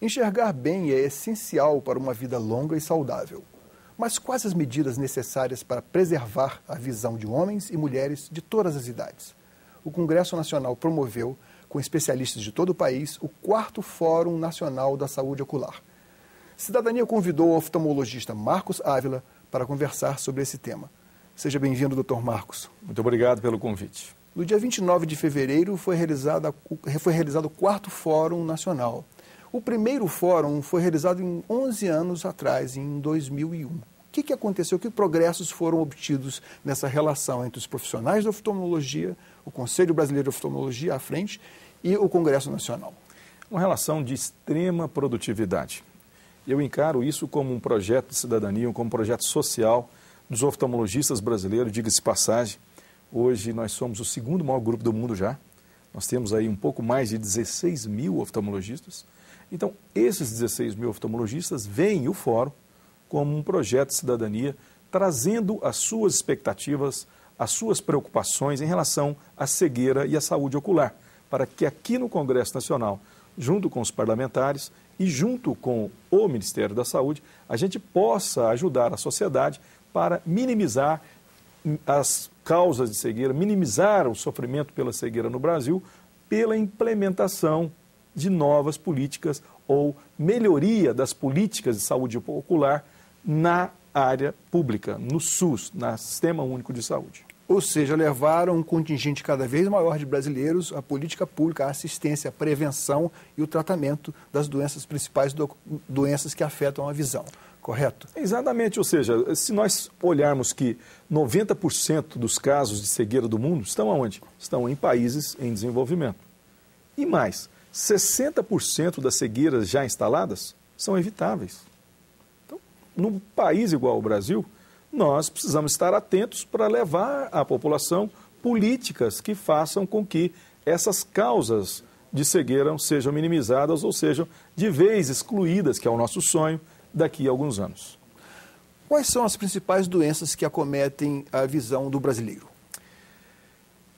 Enxergar bem é essencial para uma vida longa e saudável. Mas quais as medidas necessárias para preservar a visão de homens e mulheres de todas as idades? O Congresso Nacional promoveu, com especialistas de todo o país, o 4º Fórum Nacional da Saúde Ocular. Cidadania convidou o oftalmologista Marcos Ávila para conversar sobre esse tema. Seja bem-vindo, Dr. Marcos. Muito obrigado pelo convite. No dia 29 de fevereiro foi realizado o 4º Fórum Nacional. O primeiro fórum foi realizado em 11 anos atrás, em 2001. O que aconteceu? Que progressos foram obtidos nessa relação entre os profissionais da oftalmologia, o Conselho Brasileiro de Oftalmologia à frente e o Congresso Nacional? Uma relação de extrema produtividade. Eu encaro isso como um projeto de cidadania, como um projeto social dos oftalmologistas brasileiros, diga-se passagem. Hoje nós somos o 2º maior grupo do mundo já. Nós temos aí um pouco mais de 16 mil oftalmologistas. Então, esses 16 mil oftalmologistas veem o fórum como um projeto de cidadania, trazendo as suas expectativas, as suas preocupações em relação à cegueira e à saúde ocular, para que aqui no Congresso Nacional, junto com os parlamentares e junto com o Ministério da Saúde, a gente possa ajudar a sociedade para minimizar as causas de cegueira, minimizar o sofrimento pela cegueira no Brasil, pela implementação de novas políticas ou melhoria das políticas de saúde ocular na área pública, no SUS, no Sistema Único de Saúde. Ou seja, levaram um contingente cada vez maior de brasileiros à política pública, à assistência, à prevenção e o tratamento das doenças principais, doenças que afetam a visão, correto? Exatamente, ou seja, se nós olharmos que 90% dos casos de cegueira do mundo estão aonde? Estão em países em desenvolvimento. E mais, 60% das cegueiras já instaladas são evitáveis. Então, num país igual ao Brasil, nós precisamos estar atentos para levar à população políticas que façam com que essas causas de cegueira sejam minimizadas ou sejam de vez excluídas, que é o nosso sonho, daqui a alguns anos. Quais são as principais doenças que acometem a visão do brasileiro?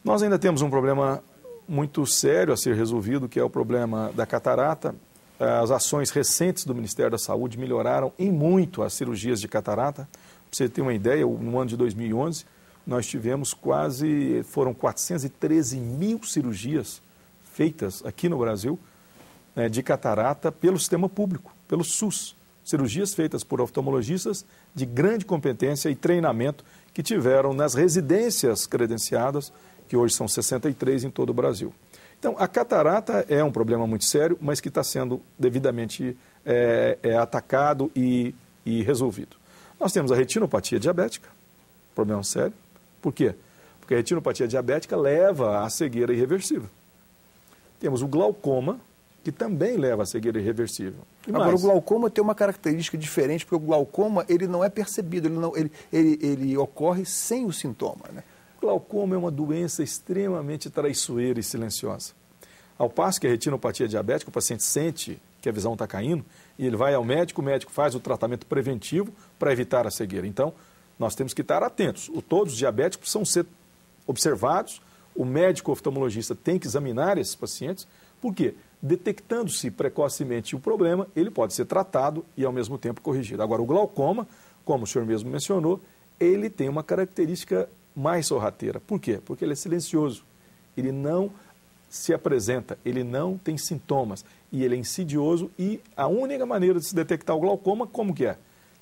Nós ainda temos um problema muito sério a ser resolvido, que é o problema da catarata. As ações recentes do Ministério da Saúde melhoraram em muito as cirurgias de catarata. Para você ter uma ideia, no ano de 2011, nós tivemos foram 413 mil cirurgias feitas aqui no Brasil, de catarata pelo sistema público, pelo SUS. Cirurgias feitas por oftalmologistas de grande competência e treinamento que tiveram nas residências credenciadas, que hoje são 63 em todo o Brasil. Então, a catarata é um problema muito sério, mas que está sendo devidamente atacado e resolvido. Nós temos a retinopatia diabética, problema sério. Por quê? Porque a retinopatia diabética leva à cegueira irreversível. Temos o glaucoma, que também leva à cegueira irreversível. Agora, o glaucoma tem uma característica diferente, porque o glaucoma ele não é percebido, ele ocorre sem o sintoma, né? O glaucoma é uma doença extremamente traiçoeira e silenciosa. Ao passo que a retinopatia diabética, o paciente sente que a visão está caindo e ele vai ao médico, o médico faz o tratamento preventivo para evitar a cegueira. Então, nós temos que estar atentos. Todos os diabéticos precisam ser observados, o médico oftalmologista tem que examinar esses pacientes, por quê? Detectando-se precocemente o problema, ele pode ser tratado e, ao mesmo tempo, corrigido. Agora, o glaucoma, como o senhor mesmo mencionou, ele tem uma característica mais sorrateira. Por quê? Porque ele é silencioso, ele não se apresenta, ele não tem sintomas e ele é insidioso e a única maneira de se detectar o glaucoma, como que é?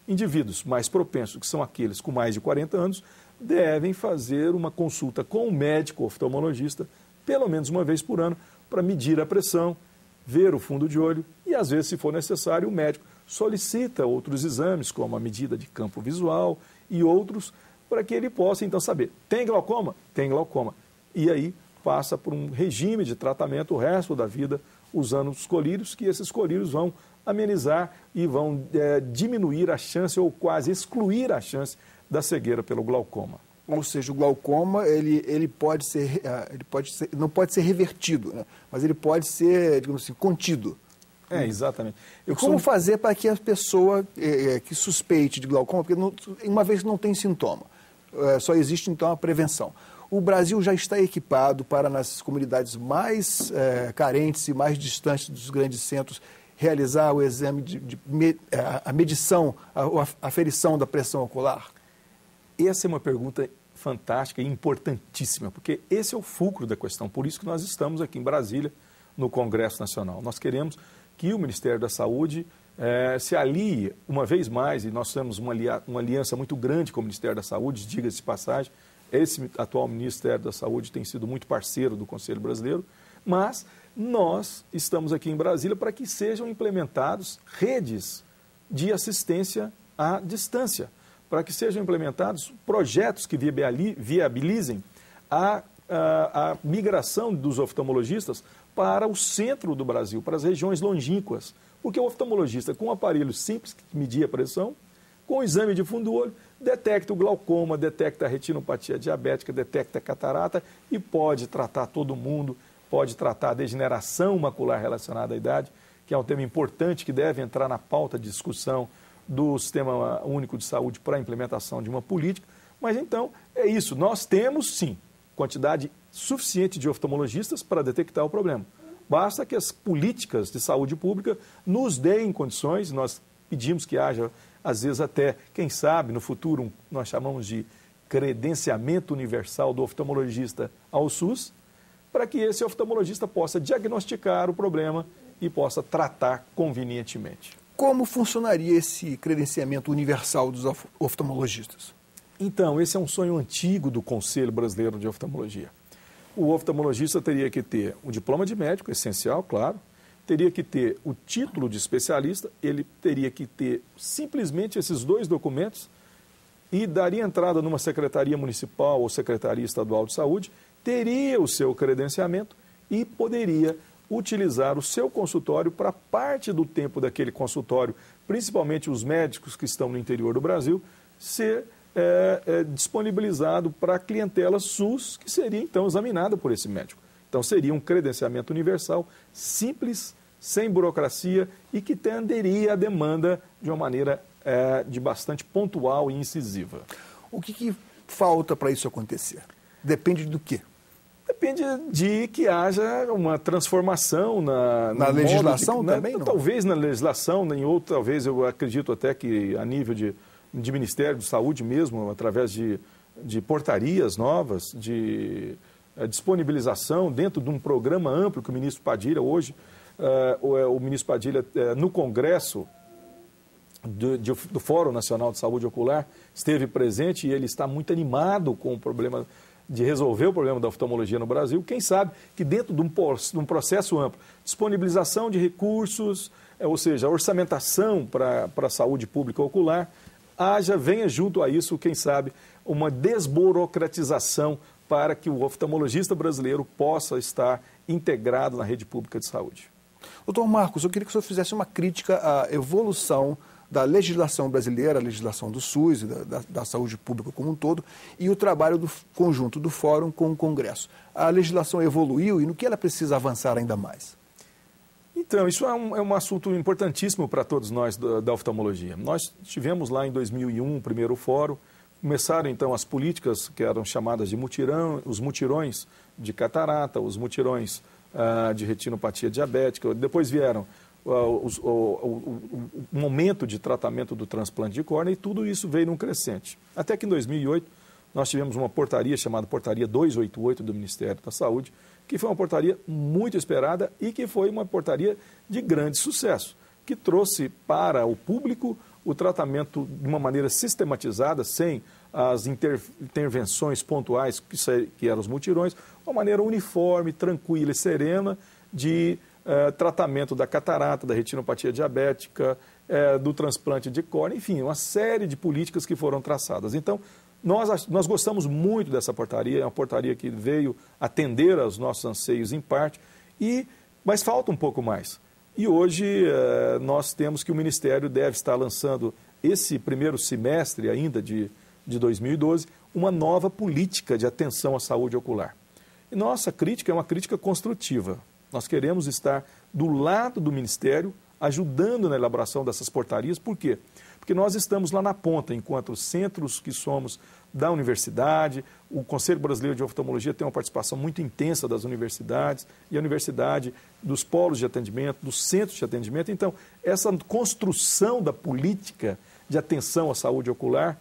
Indivíduos mais propensos, que são aqueles com mais de 40 anos, devem fazer uma consulta com o médico oftalmologista, pelo menos uma vez por ano, para medir a pressão, ver o fundo de olho e, às vezes, se for necessário, o médico solicita outros exames, como a medida de campo visual e outros, para que ele possa, então, saber, tem glaucoma? Tem glaucoma. E aí passa por um regime de tratamento o resto da vida, usando os colírios, que esses colírios vão amenizar e vão diminuir a chance ou quase excluir a chance da cegueira pelo glaucoma. Ou seja, o glaucoma ele pode ser, não pode ser revertido, né? Mas ele pode ser, digamos assim, contido. Exatamente. Como fazer para que a pessoa que suspeite de glaucoma, porque uma vez que não tem sintoma, só existe então a prevenção. O Brasil já está equipado para, nas comunidades mais carentes e mais distantes dos grandes centros, realizar o exame a medição, a aferição da pressão ocular? Essa é uma pergunta fantástica e importantíssima, porque esse é o fulcro da questão. Por isso que nós estamos aqui em Brasília, no Congresso Nacional. Nós queremos que o Ministério da Saúde se alie uma vez mais, e nós temos uma aliança muito grande com o Ministério da Saúde, diga-se de passagem. Esse atual Ministério da Saúde tem sido muito parceiro do Conselho Brasileiro, mas nós estamos aqui em Brasília para que sejam implementados redes de assistência à distância, para que sejam implementados projetos que viabilizem a migração dos oftalmologistas para o centro do Brasil, para as regiões longínquas. Porque o oftalmologista, com um aparelho simples que media a pressão, com o exame de fundo do olho, detecta o glaucoma, detecta a retinopatia diabética, detecta a catarata e pode tratar todo mundo, pode tratar a degeneração macular relacionada à idade, que é um tema importante que deve entrar na pauta de discussão do Sistema Único de Saúde para a implementação de uma política. Mas então, é isso, nós temos sim quantidade suficiente de oftalmologistas para detectar o problema. Basta que as políticas de saúde pública nos deem condições, nós pedimos que haja, às vezes até, quem sabe, no futuro, nós chamamos de credenciamento universal do oftalmologista ao SUS, para que esse oftalmologista possa diagnosticar o problema e possa tratar convenientemente. Como funcionaria esse credenciamento universal dos oftalmologistas? Então, esse é um sonho antigo do Conselho Brasileiro de Oftalmologia. O oftalmologista teria que ter o diploma de médico, essencial, claro, teria que ter o título de especialista, ele teria que ter simplesmente esses dois documentos e daria entrada numa secretaria municipal ou secretaria estadual de saúde, teria o seu credenciamento e poderia utilizar o seu consultório para parte do tempo daquele consultório, principalmente os médicos que estão no interior do Brasil, ser disponibilizado para a clientela SUS, que seria então examinada por esse médico. Então seria um credenciamento universal, simples, sem burocracia e que atenderia a demanda de uma maneira de bastante pontual e incisiva. O que falta para isso acontecer? Depende do quê? Depende de que haja uma transformação na legislação também? Não? Talvez na legislação, em outro, talvez eu acredito até que a nível de Ministério da Saúde mesmo, através de portarias novas, de disponibilização dentro de um programa amplo que o ministro Padilha hoje, o ministro Padilha no Congresso do Fórum Nacional de Saúde Ocular esteve presente e ele está muito animado com o problema de resolver o problema da oftalmologia no Brasil. Quem sabe que dentro de um processo amplo, disponibilização de recursos, ou seja, orçamentação para a saúde pública ocular, venha junto a isso, quem sabe, uma desburocratização para que o oftalmologista brasileiro possa estar integrado na rede pública de saúde. Doutor Marcos, eu queria que o senhor fizesse uma crítica à evolução da legislação brasileira, a legislação do SUS e da saúde pública como um todo, e o trabalho do conjunto do Fórum com o Congresso. A legislação evoluiu e no que ela precisa avançar ainda mais? Então, isso é um assunto importantíssimo para todos nós da oftalmologia. Nós tivemos lá em 2001 o primeiro fórum, começaram então as políticas que eram chamadas de mutirão, os mutirões de catarata, os mutirões de retinopatia diabética, depois vieram o momento de tratamento do transplante de córnea e tudo isso veio num crescente. Até que em 2008 nós tivemos uma portaria chamada Portaria 288 do Ministério da Saúde, que foi uma portaria muito esperada e que foi uma portaria de grande sucesso, que trouxe para o público o tratamento de uma maneira sistematizada, sem as intervenções pontuais, que eram os mutirões, uma maneira uniforme, tranquila e serena de tratamento da catarata, da retinopatia diabética, do transplante de córnea, enfim, uma série de políticas que foram traçadas. Então, nós gostamos muito dessa portaria, é uma portaria que veio atender aos nossos anseios em parte, mas falta um pouco mais. E hoje nós temos que o Ministério deve estar lançando esse primeiro semestre ainda de 2012, uma nova política de atenção à saúde ocular. E nossa crítica é uma crítica construtiva. Nós queremos estar do lado do Ministério, ajudando na elaboração dessas portarias. Por quê? porque nós estamos lá na ponta, enquanto centros que somos da universidade, o Conselho Brasileiro de Oftalmologia tem uma participação muito intensa das universidades, e a universidade dos polos de atendimento, dos centros de atendimento. Então, essa construção da política de atenção à saúde ocular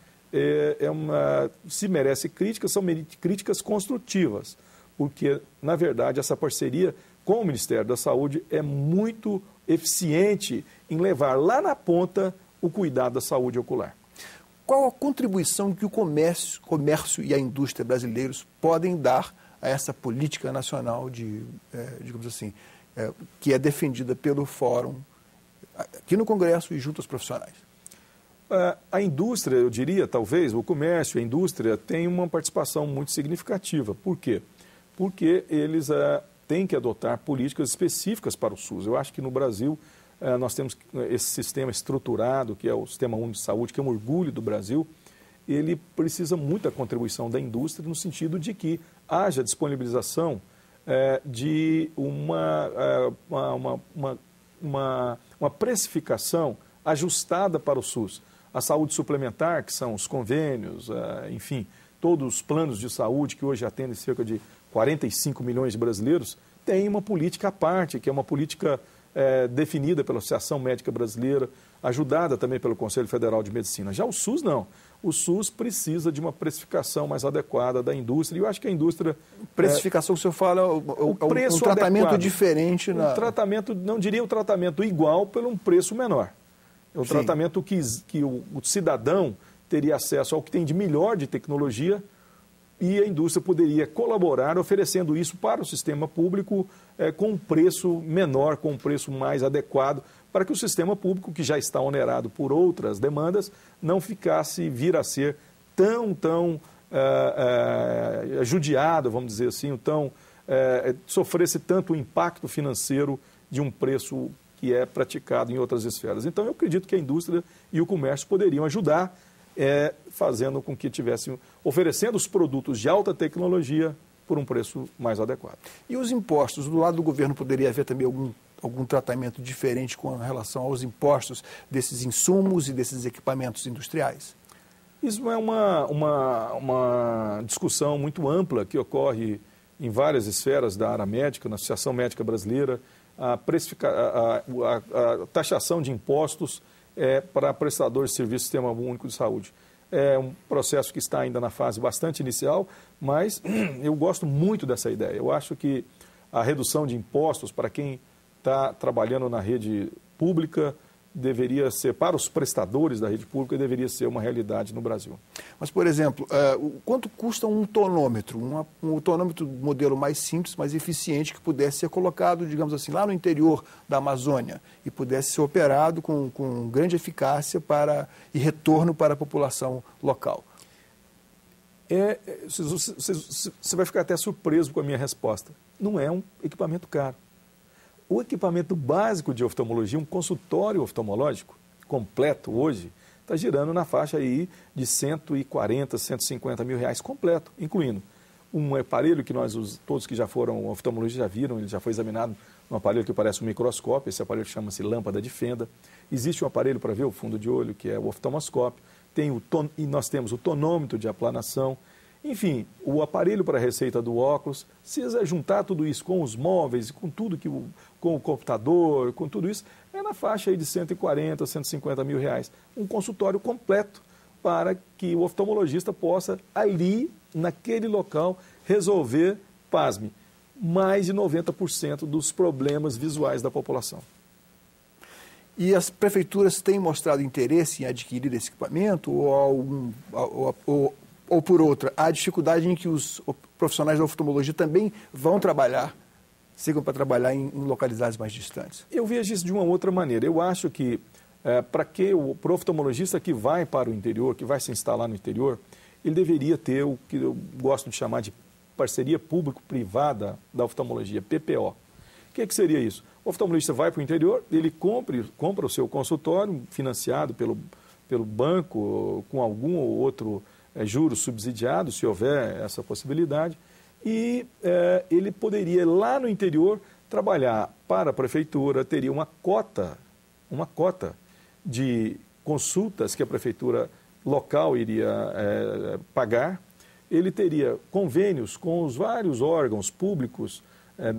se merece críticas, são críticas construtivas, porque, na verdade, essa parceria com o Ministério da Saúde é muito eficiente em levar lá na ponta o cuidado da saúde ocular. Qual a contribuição que o comércio e a indústria brasileiros podem dar a essa política nacional digamos assim, que é defendida pelo Fórum aqui no Congresso e junto aos profissionais? A indústria, eu diria, talvez, o comércio, a indústria, tem uma participação muito significativa. Por quê? Porque eles têm que adotar políticas específicas para o SUS. Eu acho que no Brasil nós temos esse sistema estruturado, que é o Sistema Único de Saúde, que é um orgulho do Brasil. Ele precisa muito da contribuição da indústria no sentido de que haja disponibilização de uma precificação ajustada para o SUS. A saúde suplementar, que são os convênios, enfim, todos os planos de saúde que hoje atendem cerca de 45 milhões de brasileiros, tem uma política à parte, que é uma política definida pela Associação Médica Brasileira, ajudada também pelo Conselho Federal de Medicina. Já o SUS não. O SUS precisa de uma precificação mais adequada da indústria, e eu acho que a indústria... Precificação, o senhor fala, um tratamento adequado, diferente. Um tratamento, não diria o tratamento igual pelo um preço menor. É um tratamento que o cidadão teria acesso ao que tem de melhor de tecnologia, e a indústria poderia colaborar oferecendo isso para o sistema público com um preço menor, com um preço mais adequado, para que o sistema público, que já está onerado por outras demandas, não vir a ser tão judiado, vamos dizer assim, sofresse tanto impacto financeiro de um preço que é praticado em outras esferas. Então, eu acredito que a indústria e o comércio poderiam ajudar, fazendo com que oferecendo os produtos de alta tecnologia por um preço mais adequado. E os impostos? Do lado do governo poderia haver também algum tratamento diferente com relação aos impostos desses insumos e desses equipamentos industriais? Isso é uma discussão muito ampla que ocorre em várias esferas da área médica, na Associação Médica Brasileira, a taxação de impostos para prestadores de serviço do Sistema Único de Saúde. É um processo que está ainda na fase bastante inicial, mas eu gosto muito dessa ideia. Eu acho que a redução de impostos para quem está trabalhando na rede pública deveria ser, para os prestadores da rede pública, deveria ser uma realidade no Brasil. Mas, por exemplo, quanto custa um tonômetro? Um tonômetro modelo mais simples, mais eficiente, que pudesse ser colocado, digamos assim, lá no interior da Amazônia e pudesse ser operado com grande eficácia e retorno para a população local? Você vai ficar até surpreso com a minha resposta. Não é um equipamento caro. O equipamento básico de oftalmologia, um consultório oftalmológico completo hoje, está girando na faixa aí de 140, 150 mil reais completo, incluindo um aparelho que todos que já foram oftalmologistas já viram, ele já foi examinado, um aparelho que parece um microscópio, esse aparelho chama-se lâmpada de fenda. Existe um aparelho para ver o fundo de olho, que é o oftalmoscópio, e nós temos o tonômetro de aplanação. Enfim, o aparelho para a receita do óculos, se juntar tudo isso com os móveis, com tudo com o computador, com tudo isso, é na faixa aí de 140, 150 mil reais. Um consultório completo para que o oftalmologista possa, ali, naquele local, resolver, pasme, mais de 90% dos problemas visuais da população. E as prefeituras têm mostrado interesse em adquirir esse equipamento ou por outra, há dificuldade em que os profissionais da oftalmologia também sigam para trabalhar em localidades mais distantes? Eu vejo isso de uma outra maneira. Eu acho que para o oftalmologista que vai para o interior, que vai se instalar no interior, ele deveria ter o que eu gosto de chamar de parceria público-privada da oftalmologia, PPO. O que seria isso? O oftalmologista vai para o interior, ele compra o seu consultório financiado pelo banco, com algum ou outro juros subsidiados, se houver essa possibilidade, e ele poderia, lá no interior, trabalhar para a prefeitura, teria uma cota de consultas que a prefeitura local iria pagar, ele teria convênios com os vários órgãos públicos,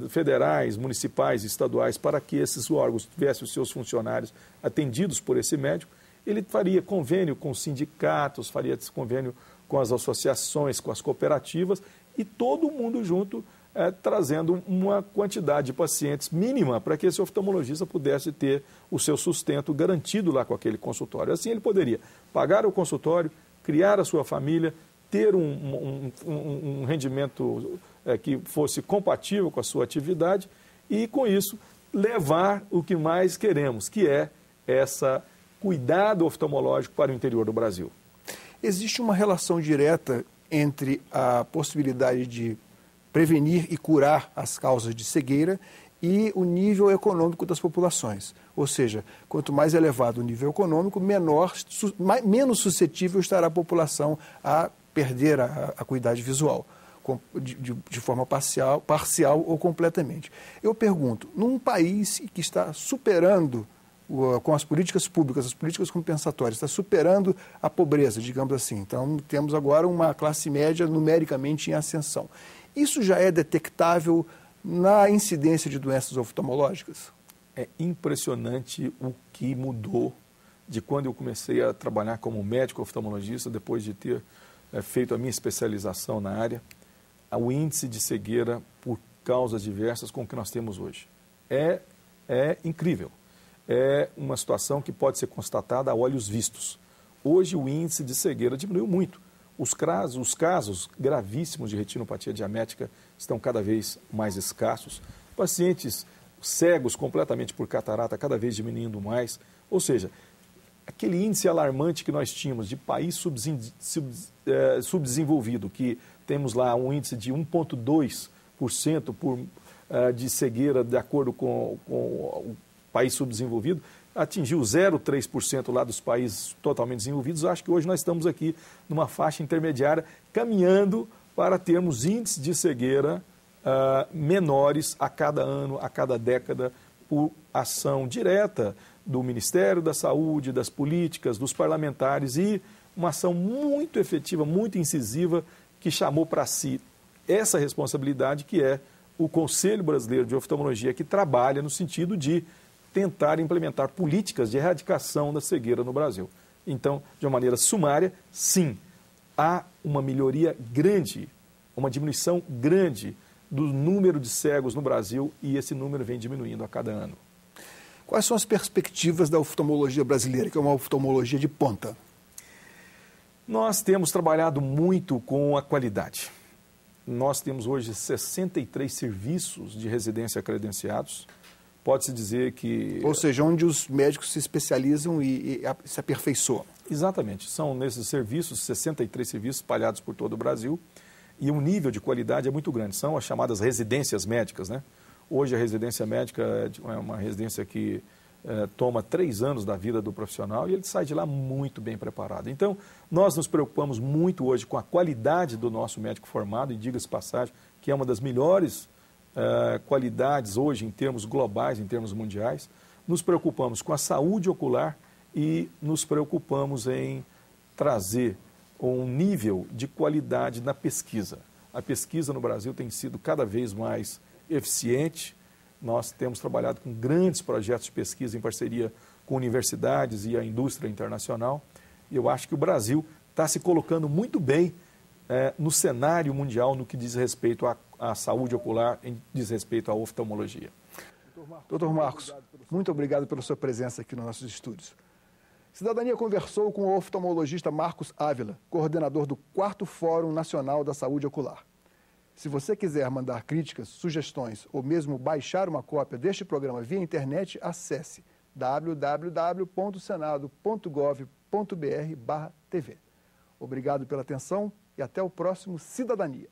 federais, municipais, estaduais, para que esses órgãos tivessem os seus funcionários atendidos por esse médico. Ele faria convênio com sindicatos, faria convênio com as associações, com as cooperativas e todo mundo junto trazendo uma quantidade de pacientes mínima para que esse oftalmologista pudesse ter o seu sustento garantido lá com aquele consultório. Assim ele poderia pagar o consultório, criar a sua família, ter um rendimento que fosse compatível com a sua atividade e, com isso, levar o que mais queremos, que é essa cuidado oftalmológico para o interior do Brasil. Existe uma relação direta entre a possibilidade de prevenir e curar as causas de cegueira e o nível econômico das populações. Ou seja, quanto mais elevado o nível econômico, menos suscetível estará a população a perder a acuidade visual, de forma parcial ou completamente. Eu pergunto, num país que está superando, com as políticas públicas, as políticas compensatórias, está superando a pobreza, digamos assim, então temos agora uma classe média numericamente em ascensão. Isso já é detectável na incidência de doenças oftalmológicas? É impressionante o que mudou de quando eu comecei a trabalhar como médico oftalmologista, depois de ter feito a minha especialização na área, o índice de cegueira por causas diversas com o que nós temos hoje. É incrível. É uma situação que pode ser constatada a olhos vistos. Hoje o índice de cegueira diminuiu muito. Os casos gravíssimos de retinopatia diabética estão cada vez mais escassos. Pacientes cegos completamente por catarata cada vez diminuindo mais. Ou seja, aquele índice alarmante que nós tínhamos de país subdesenvolvido, que temos lá um índice de 1,2% de cegueira de acordo com o país subdesenvolvido, atingiu 0,3% lá dos países totalmente desenvolvidos. Acho que hoje nós estamos aqui numa faixa intermediária, caminhando para termos índices de cegueira menores a cada ano, a cada década, por ação direta do Ministério da Saúde, das políticas, dos parlamentares e uma ação muito efetiva, muito incisiva, que chamou para si essa responsabilidade, que é o Conselho Brasileiro de Oftalmologia, que trabalha no sentido de tentar implementar políticas de erradicação da cegueira no Brasil. Então, de uma maneira sumária, sim, há uma melhoria grande, uma diminuição grande do número de cegos no Brasil e esse número vem diminuindo a cada ano. Quais são as perspectivas da oftalmologia brasileira, que é uma oftalmologia de ponta? Nós temos trabalhado muito com a qualidade. Nós temos hoje 63 serviços de residência credenciados. Pode-se dizer que... Ou seja, onde os médicos se especializam e se aperfeiçoam. Exatamente. São nesses serviços, 63 serviços espalhados por todo o Brasil, e o nível de qualidade é muito grande. São as chamadas residências médicas, né? Hoje a residência médica é uma residência que toma 3 anos da vida do profissional e ele sai de lá muito bem preparado. Então, nós nos preocupamos muito hoje com a qualidade do nosso médico formado, e diga-se passagem, que é uma das melhores qualidades hoje em termos globais, em termos mundiais. Nos preocupamos com a saúde ocular e nos preocupamos em trazer um nível de qualidade na pesquisa. A pesquisa no Brasil tem sido cada vez mais eficiente. Nós temos trabalhado com grandes projetos de pesquisa em parceria com universidades e a indústria internacional. E eu acho que o Brasil está se colocando muito bem no cenário mundial no que diz respeito à saúde ocular, em diz respeito à oftalmologia. Doutor Marcos, muito obrigado pela sua presença aqui nos nossos estúdios. Cidadania conversou com o oftalmologista Marcos Ávila, coordenador do 4º Fórum Nacional da Saúde Ocular. Se você quiser mandar críticas, sugestões ou mesmo baixar uma cópia deste programa via internet, acesse www.senado.gov.br/tv. Obrigado pela atenção e até o próximo Cidadania.